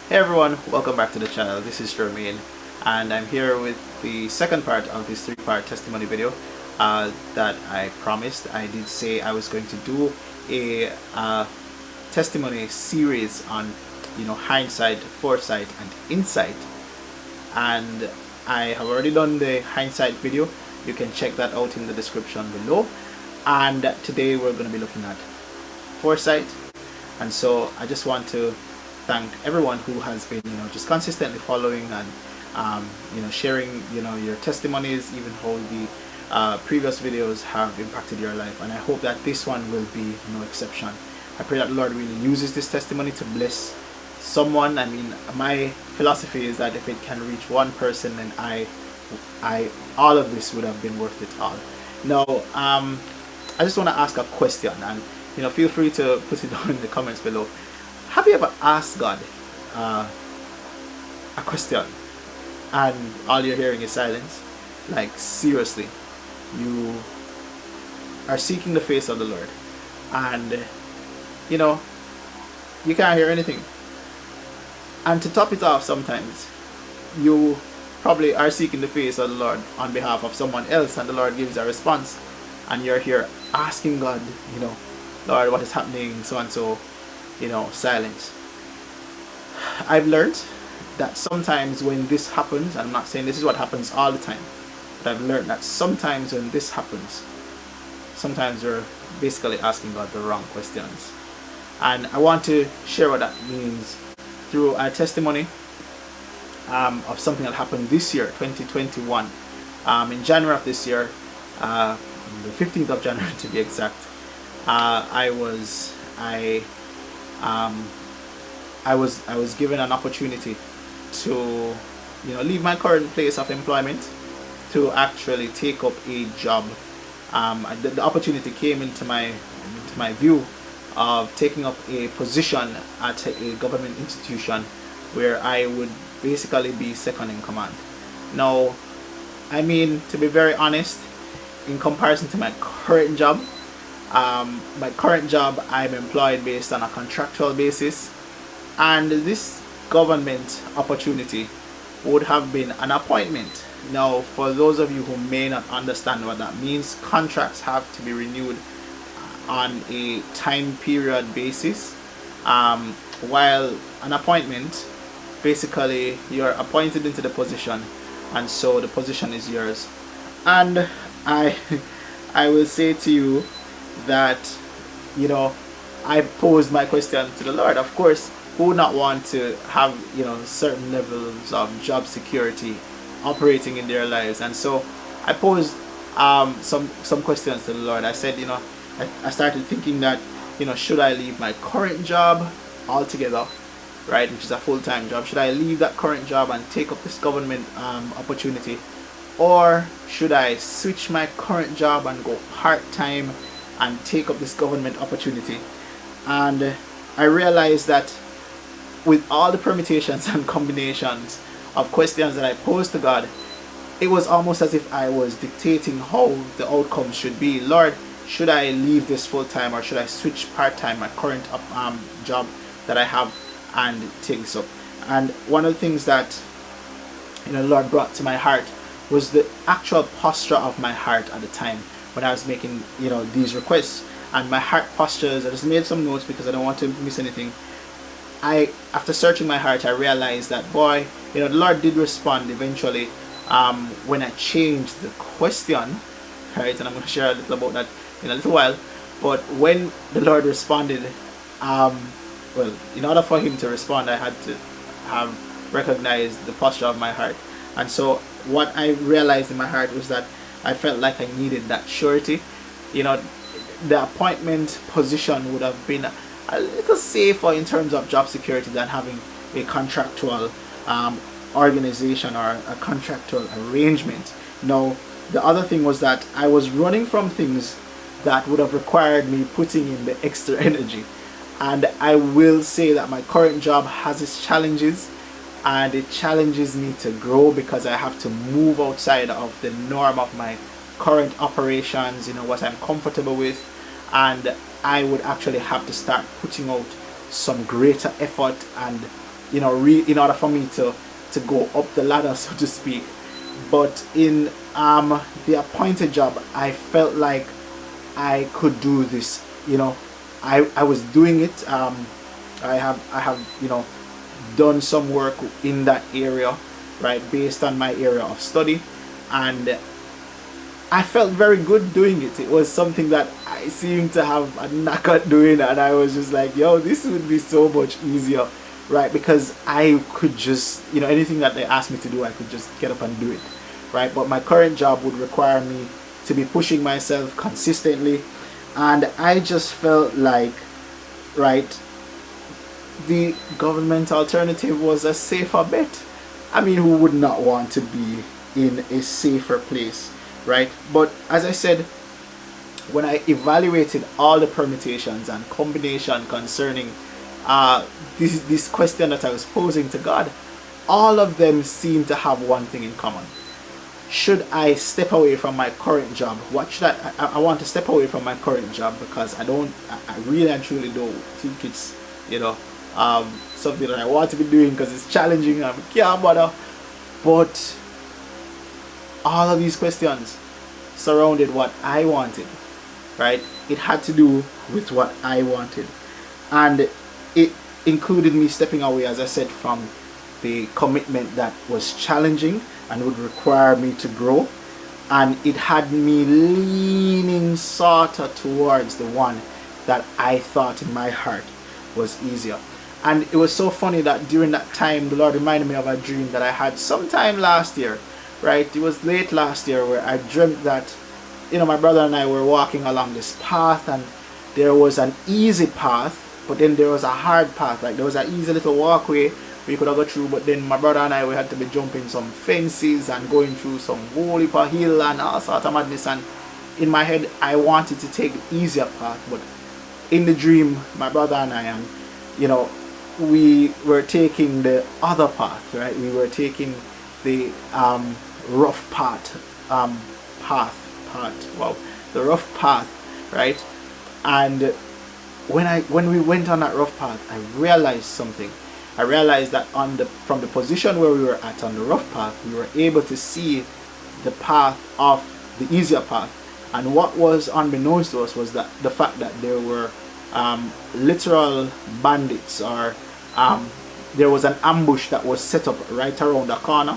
Hey everyone, welcome back to the channel. This is Jermaine and I'm here with the second part of this three-part testimony video that I promised. I did say I was going to do a testimony series on hindsight, foresight and insight, and I have already done the hindsight video. You can check that out in the description below, and today we're going to be looking at foresight. And so I just want to thank everyone who has been just consistently following and sharing your testimonies, even how the previous videos have impacted your life, and I hope that this one will be no exception. I pray that the Lord really uses this testimony to bless someone. I mean, my philosophy is that if it can reach one person, then I all of this would have been worth it all. Now I just want to ask a question, and feel free to put it down in the comments below. Have you ever asked God a question and all you're hearing is silence? Like, seriously, you are seeking the face of the Lord and you can't hear anything. And to top it off, sometimes you probably are seeking the face of the Lord on behalf of someone else, and the Lord gives a response, and you're here asking God, Lord, what is happening, so and so, silence. I've learned that sometimes when this happens, I'm not saying this is what happens all the time, but I've learned that sometimes when this happens, sometimes we're basically asking God the wrong questions. And I want to share what that means through a testimony of something that happened this year, 2021. In January of this year, the 15th of January to be exact, I was given an opportunity to leave my current place of employment to actually take up a job. The opportunity came into my view of taking up a position at a government institution where I would basically be second in command. Now, I mean, to be very honest, in comparison to my current job, I'm employed based on a contractual basis, and this government opportunity would have been an appointment. Now, for those of you who may not understand what that means, contracts have to be renewed on a time period basis, while an appointment, basically you're appointed into the position, and so the position is yours. And I will say to you that I posed my question to the Lord. Of course, who would not want to have certain levels of job security operating in their lives? And so I posed some questions to the Lord. I said, I started thinking that should I leave my current job altogether, right, which is a full-time job? Should I leave that current job and take up this government opportunity, or should I switch my current job and go part-time and take up this government opportunity? And I realized that with all the permutations and combinations of questions that I posed to God, it was almost as if I was dictating how the outcome should be. Lord, should I leave this full-time, or should I switch part-time, my current job that I have, and take this up? And one of the things that the Lord brought to my heart was the actual posture of my heart at the time when I was making these requests. And my heart postures, I just made some notes because I don't want to miss anything. After searching my heart, I realized that, boy, the Lord did respond eventually when I changed the question, right? And I'm going to share a little about that in a little while. But when the Lord responded, well, in order for him to respond, I had to have recognized the posture of my heart. And so what I realized in my heart was that I felt like I needed that surety. The appointment position would have been a little safer in terms of job security than having a contractual organization or a contractual arrangement. Now, the other thing was that I was running from things that would have required me putting in the extra energy. And I will say that my current job has its challenges, and it challenges me to grow because I have to move outside of the norm of my current operations, what I'm comfortable with, and I would actually have to start putting out some greater effort and in order for me to go up the ladder, so to speak. But in the appointed job, I felt like I could do this. I was doing it. I have done some work in that area, right, based on my area of study, and I felt very good doing it. It was something that I seemed to have a knack at doing, and I was just like, yo, this would be so much easier, right? Because I could just, anything that they asked me to do, I could just get up and do it, right? But my current job would require me to be pushing myself consistently, and I just felt like, right, the government alternative was a safer bet. I mean, who would not want to be in a safer place, right? But as I said, when I evaluated all the permutations and combination concerning this question that I was posing to God, all of them seem to have one thing in common. Should I step away from my current job? What should I want to step away from my current job, because I really and truly don't think it's something that I want to be doing, because it's challenging and I can't bother. But all of these questions surrounded what I wanted, right? It had to do with what I wanted, and it included me stepping away, as I said, from the commitment that was challenging and would require me to grow, and it had me leaning sort of towards the one that I thought in my heart was easier. And it was so funny that during that time, the Lord reminded me of a dream that I had sometime last year, right? It was late last year, where I dreamt that, my brother and I were walking along this path, and there was an easy path, but then there was a hard path. Like, there was an easy little walkway we could have got through, but then my brother and I, we had to be jumping some fences and going through some whole heap of hill and all sorts of madness. And in my head, I wanted to take the easier path, but in the dream, my brother and I, we were taking the other path, right? We were taking the rough the rough path, right? And when we went on that rough path, I realized something. I realized that from the position where we were at on the rough path, we were able to see the path of the easier path. And what was unbeknownst to us was that the fact that there were literal bandits, or there was an ambush that was set up right around the corner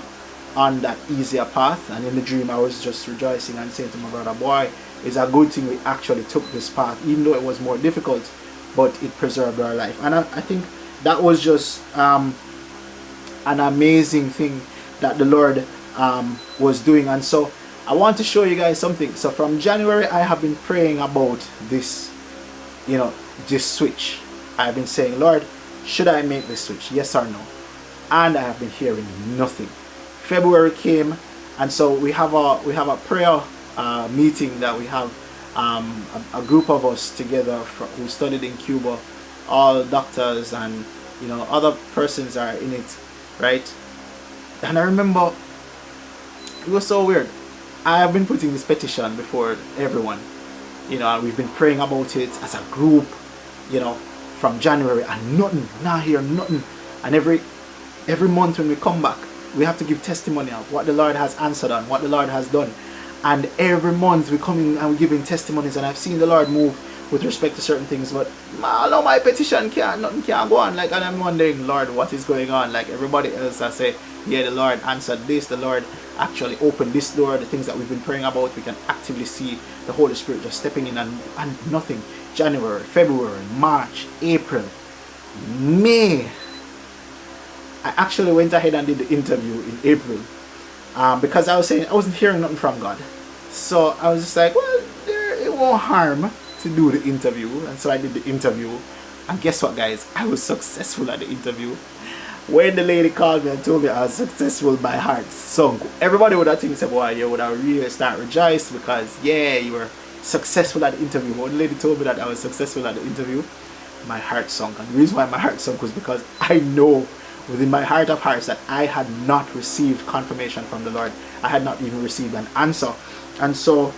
on that easier path. And in the dream, I was just rejoicing and saying to my brother, boy, it's a good thing we actually took this path, even though it was more difficult, but it preserved our life. And I think that was just an amazing thing that the Lord was doing. And so I want to show you guys something. So from January, I have been praying about this, this switch. I've been saying, Lord, should I make this switch? Yes or no? And I have been hearing nothing. February came, and so we have a prayer meeting that we have a group of us together who studied in Cuba, all doctors and other persons are in it, right? And I remember it was so weird. I have been putting this petition before everyone, and we've been praying about it as a group, from January, and nothing, not hear nothing. And every month when we come back, we have to give testimony of what the Lord has answered on, what the Lord has done. And every month we come in and we're giving testimonies, and I've seen the Lord move with respect to certain things, but no, my petition nothing can go on. Like, and I'm wondering, Lord, what is going on? Like everybody else, I say, yeah, the Lord answered this, the Lord actually opened this door, the things that we've been praying about, we can actively see the Holy Spirit just stepping in, and nothing. January, February, March, April, May. I actually went ahead and did the interview in April, because I was saying I wasn't hearing nothing from God. So I was just like, well, it won't harm to do the interview. And so I did the interview, and guess what, guys, I was successful at the interview. When the lady called me and told me I was successful, my heart sunk. Everybody would have think, boy, you would have really start rejoice, because yeah, you were successful at the interview. When the lady told me that I was successful at the interview, my heart sunk. And the reason why my heart sunk was because I know within my heart of hearts that I had not received confirmation from the Lord. I had not even received an answer. And so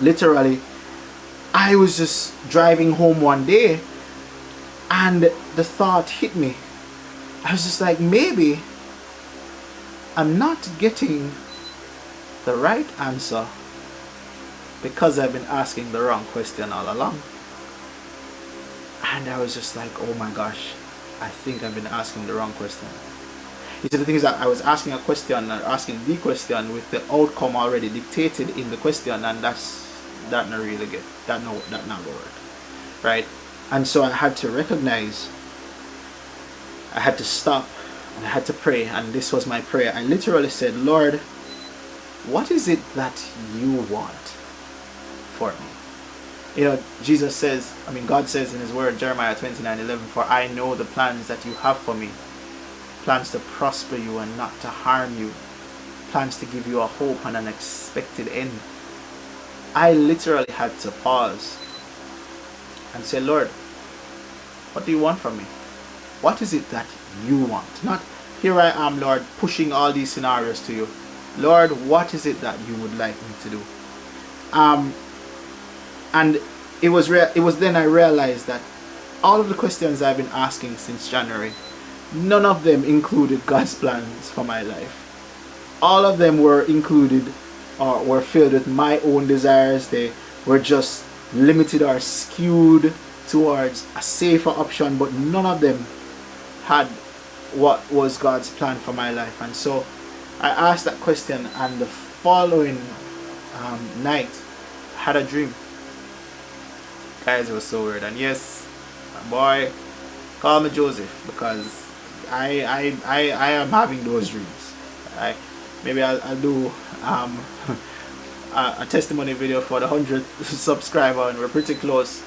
literally, I was just driving home one day, and the thought hit me, I was just like, maybe I'm not getting the right answer because I've been asking the wrong question all along. And I was just like, oh my gosh, I think I've been asking the wrong question. You see, the thing is that I was asking a question, or asking the question with the outcome already dictated in the question, and that not really good. That not gonna work, right? And so I had to recognize, I had to stop, and I had to pray, and this was my prayer. I literally said, Lord, what is it that you want for me? You know, Jesus says, God says in his word, Jeremiah 29:11, for I know the plans that you have for me, plans to prosper you and not to harm you, plans to give you a hope and an expected end. I literally had to pause and say, Lord, what do you want from me? What is it that you want? Not, here I am, Lord, pushing all these scenarios to you. Lord, what is it that you would like me to do? And it was then I realized that all of the questions I've been asking since January, none of them included God's plans for my life. All of them were included or were filled with my own desires. They were just limited or skewed towards a safer option, but none of them had what was God's plan for my life. And so I asked that question, and the following night I had a dream. Guys, it was so weird. And yes, boy, call me Joseph, because I am having those dreams. Maybe I'll do a testimony video for the 100th subscriber, and we're pretty close,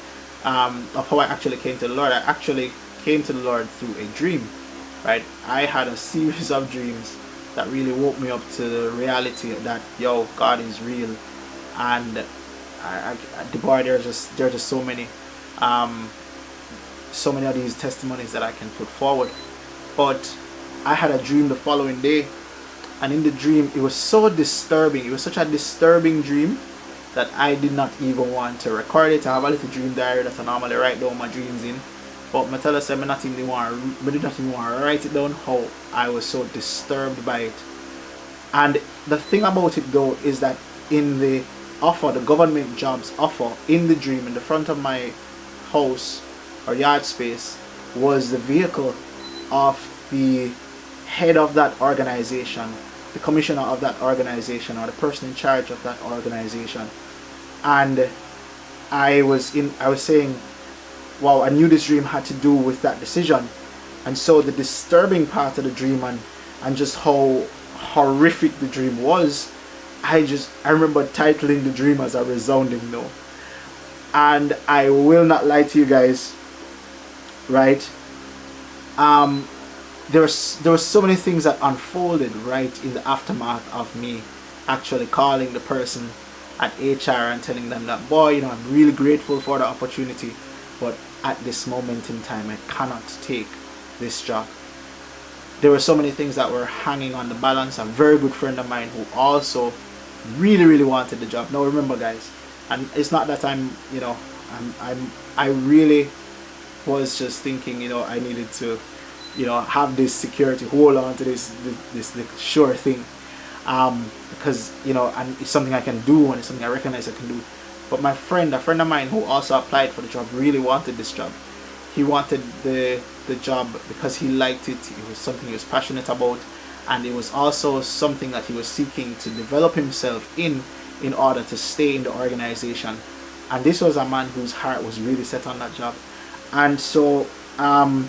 of how I actually came to the Lord. I actually came to the Lord through a dream, right? I had a series of dreams that really woke me up to the reality that, yo, God is real. And the boy, there are just so many of these testimonies that I can put forward. But I had a dream the following day, and in the dream it was so disturbing. It was such a disturbing dream that I did not even want to record it. I have a little dream diary that I normally write down my dreams in, but I tell us I did not even want to write it down, how I was so disturbed by it. And the thing about it though is that in the offer, the government jobs offer, in the dream, in the front of my house or yard space was the vehicle of the head of that organization, the commissioner of that organization, or the person in charge of that organization. And I was saying, wow, I knew this dream had to do with that decision. And so the disturbing part of the dream, and just how horrific the dream was, I remember titling the dream as a resounding no. And I will not lie to you guys, right? There were so many things that unfolded right in the aftermath of me actually calling the person at HR and telling them that, boy, I'm really grateful for the opportunity, but at this moment in time I cannot take this job. There were so many things that were hanging on the balance. A very good friend of mine who also really wanted the job. Now remember, guys, and it's not that I really was just thinking, I needed to have this security, hold on to this sure thing, because and it's something I can do, and it's something I recognize I can do. But a friend of mine who also applied for the job really wanted this job. He wanted the job because he liked it. It was something he was passionate about, and it was also something that he was seeking to develop himself in order to stay in the organization. And this was a man whose heart was really set on that job. And so had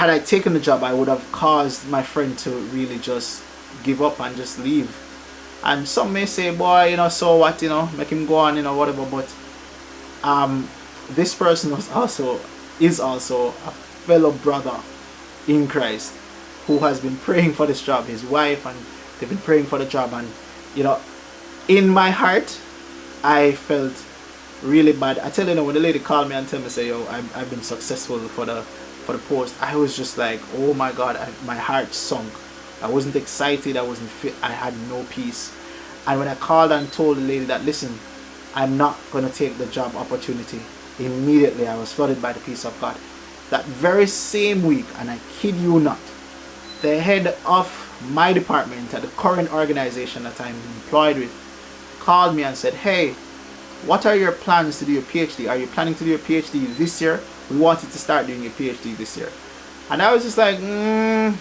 I taken the job, I would have caused my friend to really just give up and just leave. And some may say, boy, so what, make him go on, whatever. But this person is also a fellow brother in Christ who has been praying for this job, his wife, and they've been praying for the job. And in my heart I felt really bad. I tell you, when the lady called me and tell me, say, yo, I've been successful for the post, I was just like, oh my God, my heart sunk. I wasn't excited, I wasn't fit, I had no peace. And when I called and told the lady that, listen, I'm not going to take the job opportunity, immediately I was flooded by the peace of God. That very same week, and I kid you not, the head of my department at the current organization that I'm employed with called me and said, hey, what are your plans to do your PhD? Are you planning to do your PhD this year? We want you to start doing your PhD this year. And I was just like, I'm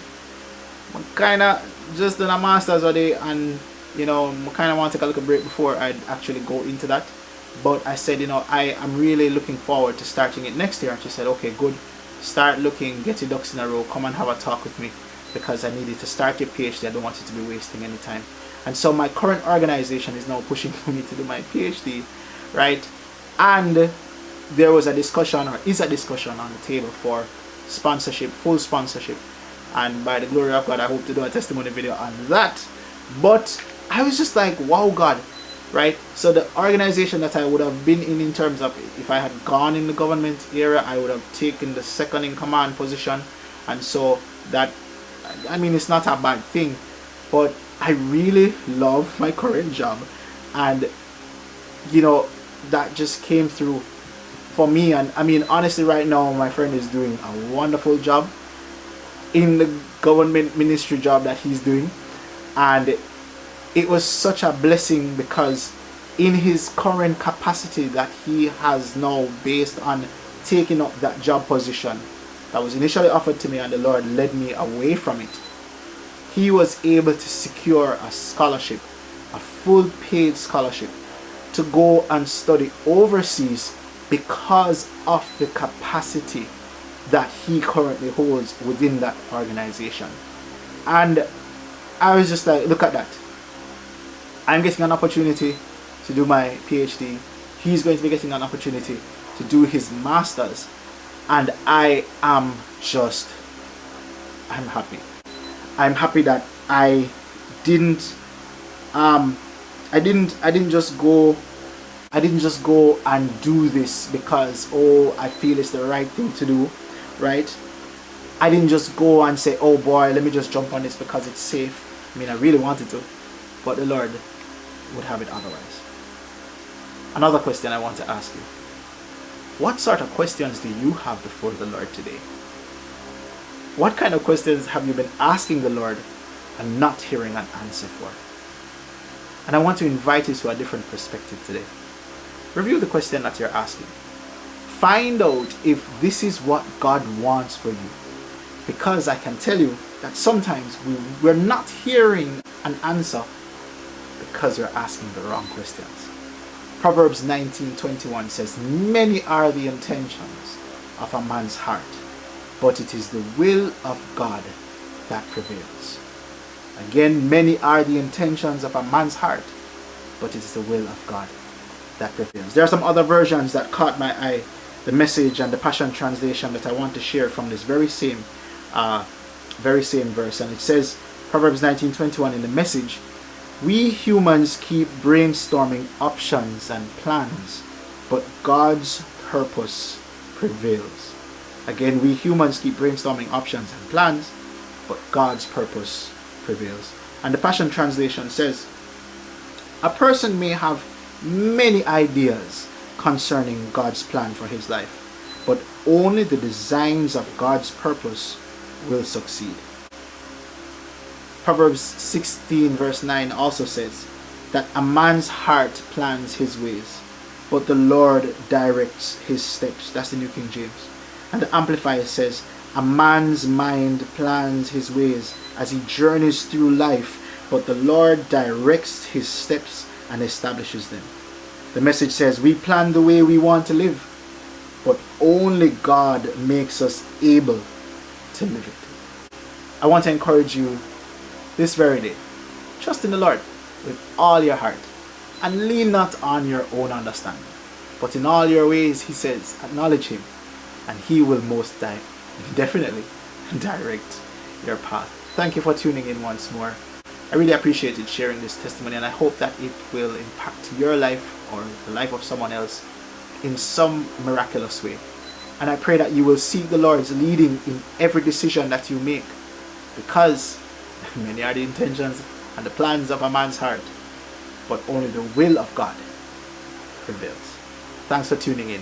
kind of just done a master's already, and I kind of want to take a little break before I'd actually go into that. But I said, I am really looking forward to starting it next year. And she said, okay, good. Start looking, get your ducks in a row, come and have a talk with me, because I needed to start your PhD. I don't want you to be wasting any time. And so my current organization is now pushing for me to do my PhD, right? And there was a discussion, or is a discussion on the table for sponsorship, full sponsorship. And by the glory of God, I hope to do a testimony video on that. But I was just like, wow, God, right? So the organization that I would have been in terms of, if I had gone in the government era, I would have taken the second in command position. And so that, I mean, it's not a bad thing, but I really love my current job. And that just came through for me. And I mean, honestly, right now my friend is doing a wonderful job in the government ministry job that he's doing. And it was such a blessing, because in his current capacity that he has now, based on taking up that job position that was initially offered to me and the Lord led me away from it, he was able to secure a scholarship, a full paid scholarship, to go and study overseas because of the capacity that he currently holds within that organization. And I was just like, look at that. I'm getting an opportunity to do my PhD. He's going to be getting an opportunity to do his master's. And I'm happy. I'm happy that I didn't just go and do this because, I feel it's the right thing to do, right? I didn't just go and say, oh boy, let me just jump on this because it's safe. I mean, I really wanted to, but the Lord would have it otherwise. Another question I want to ask you: what sort of questions do you have before the Lord today? What kind of questions have you been asking the Lord and not hearing an answer for? And I want to invite you to a different perspective today. Review the question that you're asking. Find out if this is what God wants for you. Because I can tell you that sometimes we're not hearing an answer because we're asking the wrong questions. Proverbs 19:21 says, many are the intentions of a man's heart, but it is the will of God that prevails. Again, many are the intentions of a man's heart, but it is the will of God that prevails. There are some other versions that caught my eye, the Message and the Passion Translation, that I want to share from this very same verse. And it says, Proverbs 19:21 in the Message, we humans keep brainstorming options and plans, but God's purpose prevails. Again, we humans keep brainstorming options and plans, but God's purpose prevails. And the Passion Translation says, a person may have many ideas concerning God's plan for his life, but only the designs of God's purpose will succeed. Proverbs 16 verse 9 also says that a man's heart plans his ways, but the Lord directs his steps. That's the New King James. And the Amplifier says, a man's mind plans his ways as he journeys through life, but the Lord directs his steps and establishes them. The Message says, we plan the way we want to live, but only God makes us able to live it. I want to encourage you this very day. Trust in the Lord with all your heart, and lean not on your own understanding, but in all your ways, he says, acknowledge him, and he will most definitely direct your path. Thank you for tuning in once more. I really appreciated sharing this testimony, and I hope that it will impact your life or the life of someone else in some miraculous way. And I pray that you will seek the Lord's leading in every decision that you make, because many are the intentions and the plans of a man's heart, but only the will of God prevails. Thanks for tuning in.